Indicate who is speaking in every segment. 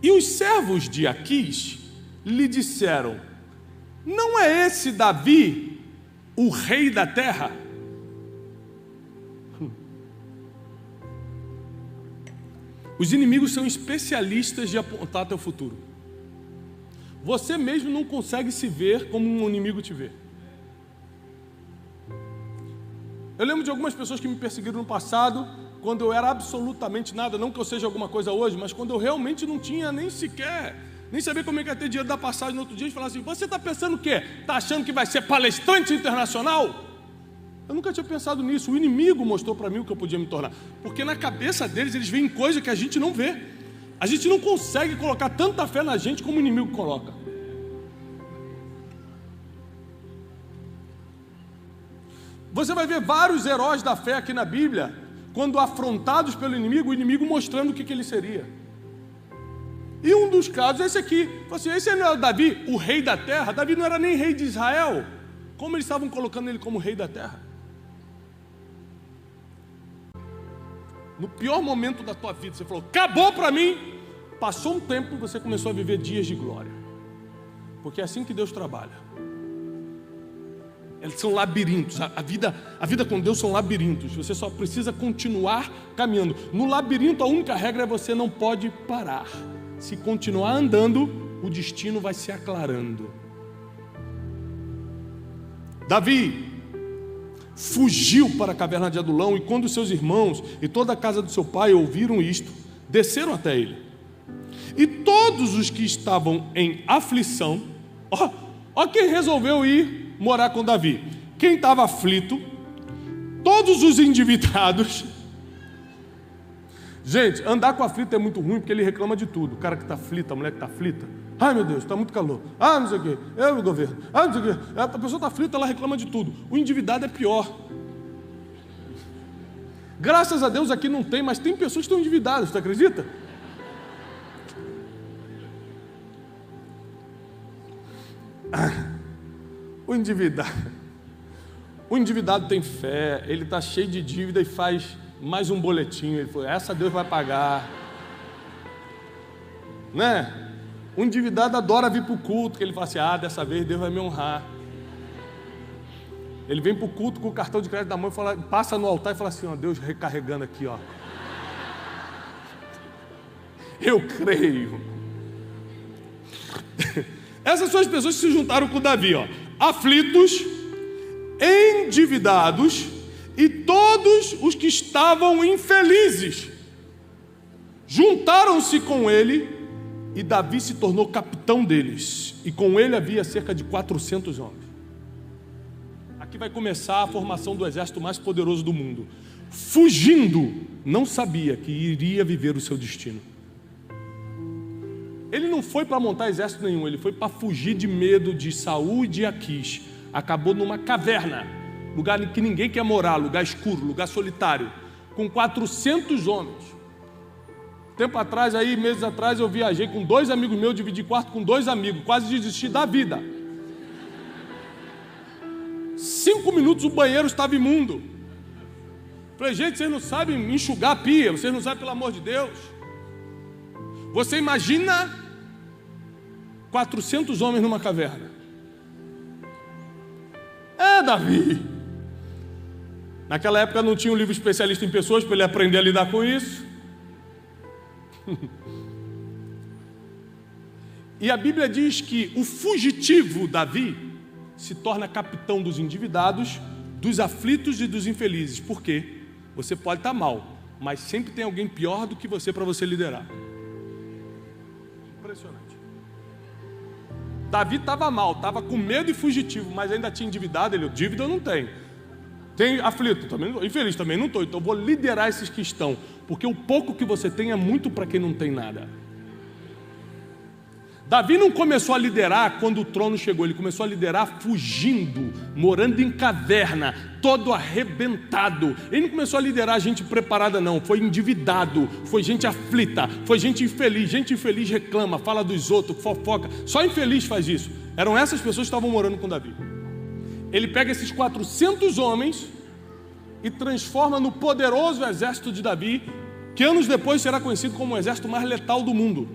Speaker 1: E os servos de Aquis lhe disseram: não é esse Davi o rei da terra? Os inimigos são especialistas de apontar teu futuro. Você mesmo não consegue se ver como um inimigo te vê. Eu lembro de algumas pessoas que me perseguiram no passado, quando eu era absolutamente nada, não que eu seja alguma coisa hoje, mas quando eu realmente não tinha nem sequer, nem sabia como é que ia ter dinheiro da passagem no outro dia, e falaram assim: você está pensando o quê? Está achando que vai ser palestrante internacional? Eu nunca tinha pensado nisso. O inimigo mostrou para mim o que eu podia me tornar, porque na cabeça deles, eles veem coisa que a gente não vê. A gente não consegue colocar tanta fé na gente como o inimigo coloca. Você vai ver vários heróis da fé aqui na Bíblia, quando afrontados pelo inimigo, o inimigo mostrando o que ele seria. E um dos casos é esse aqui. Assim, esse não é o Davi, o rei da terra. Davi não era nem rei de Israel. Como eles estavam colocando ele como rei da terra? No pior momento da tua vida, você falou: acabou para mim. Passou um tempo e você começou a viver dias de glória. Porque é assim que Deus trabalha. Eles são labirintos. A vida com Deus são labirintos. Você só precisa continuar caminhando. No labirinto, a única regra é: você não pode parar. Se continuar andando, o destino vai se aclarando. Davi fugiu para a caverna de Adulão, e quando seus irmãos e toda a casa do seu pai ouviram isto, desceram até ele. E todos os que estavam em aflição, ó quem resolveu ir morar com Davi. Quem estava aflito, todos os endividados. Gente, andar com aflito é muito ruim, porque ele reclama de tudo. O cara que está aflito, a mulher que está aflita: ai meu Deus, está muito calor, não sei o quê, eu no governo, não sei o quê. A pessoa está aflita, ela reclama de tudo. O endividado é pior. Graças a Deus aqui não tem, mas tem pessoas que estão endividadas, tu acredita? O endividado tem fé, ele está cheio de dívida e faz mais um boletim. Ele falou: essa Deus vai pagar, né? O endividado adora vir para o culto, que ele fala assim: dessa vez Deus vai me honrar. Ele vem para o culto com o cartão de crédito na mão e fala, passa no altar e fala assim: Deus recarregando aqui, eu creio. Essas são as pessoas que se juntaram com Davi, aflitos, endividados e todos os que estavam infelizes juntaram-se com ele, e Davi se tornou capitão deles, e com ele havia cerca de 400 homens. Aqui vai começar a formação do exército mais poderoso do mundo. Fugindo, não sabia que iria viver o seu destino. Ele não foi para montar exército nenhum, ele foi para fugir de medo de Saul e de Aquis. Acabou numa caverna, lugar em que ninguém quer morar, lugar escuro, lugar solitário, com 400 homens. Tempo atrás, meses atrás, eu viajei com 2 amigos meus, dividi quarto com 2 amigos, quase desisti da vida. 5 minutos o banheiro estava imundo. Falei: gente, vocês não sabem enxugar a pia, vocês não sabem, pelo amor de Deus. Você imagina 400 homens numa caverna. Davi. Naquela época não tinha um livro especialista em pessoas para ele aprender a lidar com isso. E a Bíblia diz que o fugitivo Davi se torna capitão dos endividados, dos aflitos e dos infelizes. Por quê? Você pode estar mal, mas sempre tem alguém pior do que você para você liderar. Impressionante. Davi estava mal, estava com medo e fugitivo, mas ainda tinha endividado. Ele: dívida eu não tenho. Tem aflito, também, infeliz também não estou. Então eu vou liderar esses que estão, porque o pouco que você tem é muito para quem não tem nada. Davi não começou a liderar quando o trono chegou, ele começou a liderar fugindo, morando em caverna, todo arrebentado. Ele não começou a liderar gente preparada não, foi endividado, foi gente aflita, foi gente infeliz. Gente infeliz reclama, fala dos outros, fofoca, só infeliz faz isso. Eram essas pessoas que estavam morando com Davi. Ele pega esses 400 homens e transforma no poderoso exército de Davi, que anos depois será conhecido como o exército mais letal do mundo.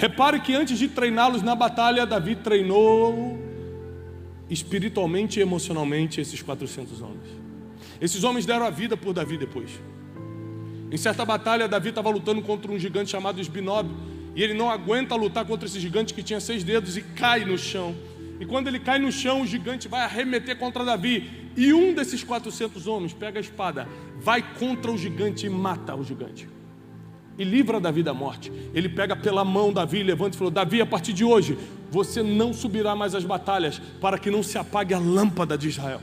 Speaker 1: Repare que antes de treiná-los na batalha, Davi treinou espiritualmente e emocionalmente esses 400 homens. Esses homens deram a vida por Davi depois. Em certa batalha, Davi estava lutando contra um gigante chamado Esbinob, e ele não aguenta lutar contra esse gigante que tinha 6 dedos e cai no chão. E quando ele cai no chão, o gigante vai arremeter contra Davi, e um desses 400 homens pega a espada, vai contra o gigante e mata o gigante e livra Davi da morte. Ele pega pela mão Davi, levanta e falou: Davi, a partir de hoje você não subirá mais às batalhas, para que não se apague a lâmpada de Israel.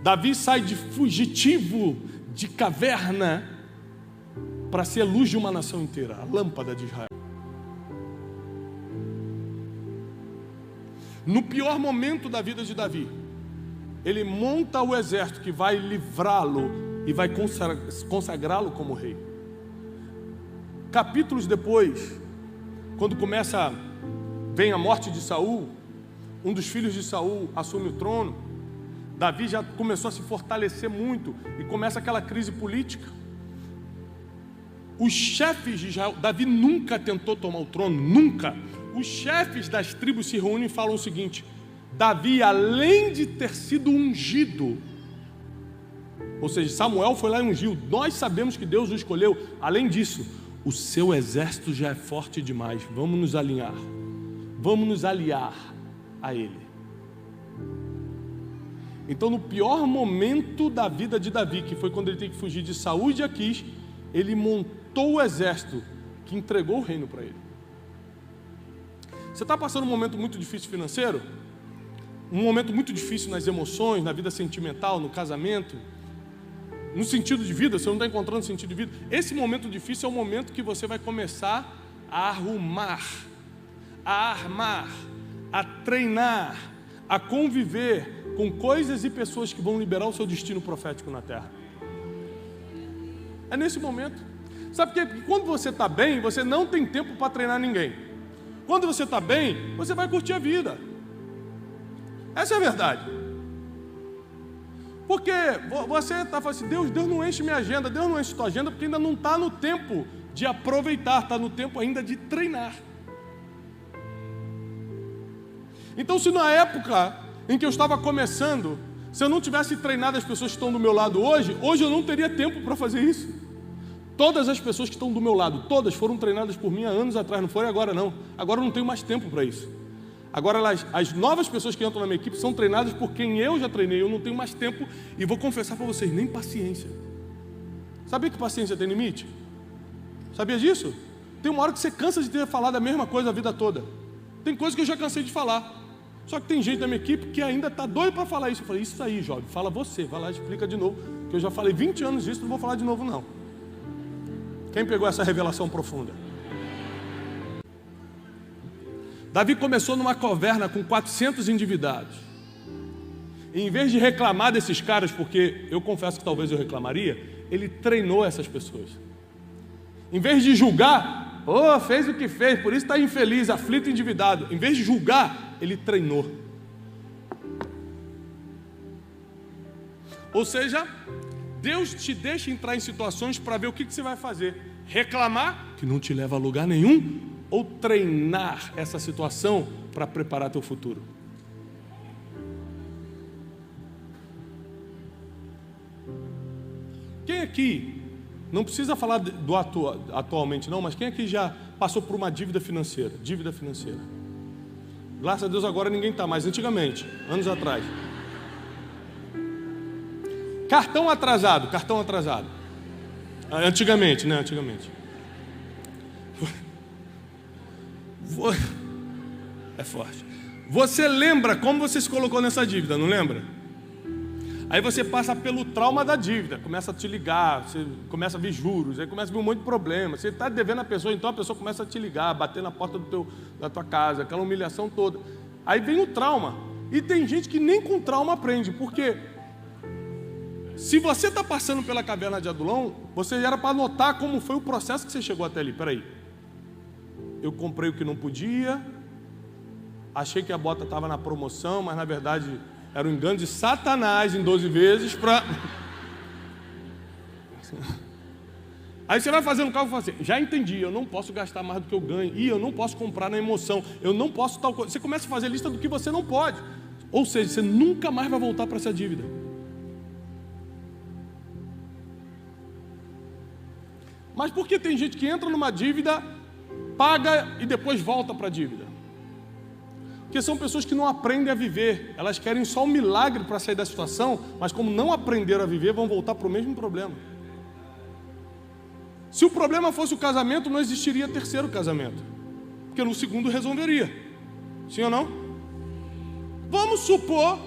Speaker 1: Davi sai de fugitivo, de caverna, para ser a luz de uma nação inteira, a lâmpada de Israel. No pior momento da vida de Davi, ele monta o exército que vai livrá-lo e vai consagrá-lo como rei. Capítulos depois, quando vem a morte de Saul, um dos filhos de Saul assume o trono. Davi já começou a se fortalecer muito e começa aquela crise política. Os chefes de Israel, Davi nunca tentou tomar o trono, nunca. Os chefes das tribos se reúnem e falam o seguinte: Davi, além de ter sido ungido, ou seja, Samuel foi lá e ungiu, nós sabemos que Deus o escolheu. Além disso, o seu exército já é forte demais. Vamos nos alinhar, vamos nos aliar a ele. Então, no pior momento da vida de Davi, que foi quando ele tem que fugir de Saul e de Aquis, ele montou o exército que entregou o reino para ele. Você está passando um momento muito difícil financeiro? Um momento muito difícil nas emoções, na vida sentimental, no casamento, no sentido de vida, você não está encontrando sentido de vida. Esse momento difícil é o momento que você vai começar a arrumar, a armar, a treinar, a conviver com coisas e pessoas que vão liberar o seu destino profético na terra. É nesse momento. Sabe por quê? Porque quando você está bem, você não tem tempo para treinar ninguém. Quando você está bem, você vai curtir a vida. Essa é a verdade. Porque você está falando assim: Deus não enche minha agenda, Deus não enche tua agenda, porque ainda não está no tempo de aproveitar, está no tempo ainda de treinar. Então, se na época em que eu estava começando, se eu não tivesse treinado as pessoas que estão do meu lado hoje eu não teria tempo para fazer isso. Todas as pessoas que estão do meu lado, todas foram treinadas por mim há anos atrás, não foi agora não. Agora eu não tenho mais tempo para isso. Agora as novas pessoas que entram na minha equipe são treinadas por quem eu já treinei. Eu não tenho mais tempo e vou confessar para vocês, nem paciência. Sabia que paciência tem limite? Sabia disso? Tem uma hora que você cansa de ter falado a mesma coisa a vida toda. Tem coisa que eu já cansei de falar. Só que tem gente da minha equipe que ainda está doido para falar isso. Eu falei: isso aí, jovem, fala você, vai lá e explica de novo, que eu já falei 20 anos disso, não vou falar de novo não. Quem pegou essa revelação profunda? Davi começou numa caverna com 400 endividados. E em vez de reclamar desses caras, porque eu confesso que talvez eu reclamaria, ele treinou essas pessoas. Em vez de julgar, fez o que fez, por isso está infeliz, aflito, endividado. Em vez de julgar, ele treinou. Ou seja, Deus te deixa entrar em situações para ver o que você vai fazer. Reclamar, que não te leva a lugar nenhum, ou treinar essa situação para preparar teu futuro. Quem aqui, não precisa falar do atualmente não, mas quem aqui já passou por uma dívida financeira? Dívida financeira. Graças a Deus agora ninguém está mais, antigamente, anos atrás. Cartão atrasado. Antigamente, né? Antigamente. É forte. Você lembra como você se colocou nessa dívida, não lembra? Aí você passa pelo trauma da dívida, começa a te ligar, você começa a ver juros, aí começa a ver um monte de problema. Você está devendo a pessoa, então a pessoa começa a te ligar, bater na porta da tua casa, aquela humilhação toda. Aí vem o trauma. E tem gente que nem com trauma aprende, porque se você está passando pela caverna de Adulão, você era para notar como foi o processo que você chegou até ali. Peraí, eu comprei o que não podia, achei que a bota estava na promoção, mas na verdade era um engano de Satanás em 12 vezes para... Aí você vai fazendo cálculo e fala assim, já entendi, eu não posso gastar mais do que eu ganho, e eu não posso comprar na emoção, eu não posso tal coisa. Você começa a fazer lista do que você não pode. Ou seja, você nunca mais vai voltar para essa dívida. Mas por que tem gente que entra numa dívida, paga e depois volta para a dívida? Porque são pessoas que não aprendem a viver. Elas querem só um milagre para sair da situação, mas como não aprenderam a viver, vão voltar para o mesmo problema. Se o problema fosse o casamento, não existiria terceiro casamento, porque no segundo resolveria. Sim ou não? Vamos supor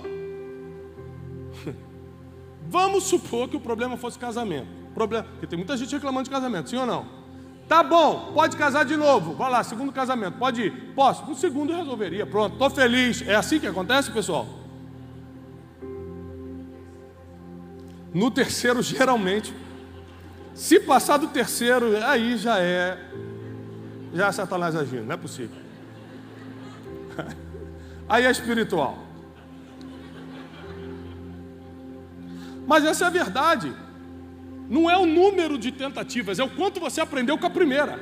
Speaker 1: que o problema fosse casamento. Porque tem muita gente reclamando de casamento, sim ou não? Tá bom, pode casar de novo. Vai lá, segundo casamento, pode ir. Posso? No segundo eu resolveria, pronto, estou feliz. É assim que acontece, pessoal? No terceiro, geralmente, se passar do terceiro, aí já é Satanás agindo, não é possível. Aí é espiritual. Mas essa é a verdade. Não é o número de tentativas, é o quanto você aprendeu com a primeira.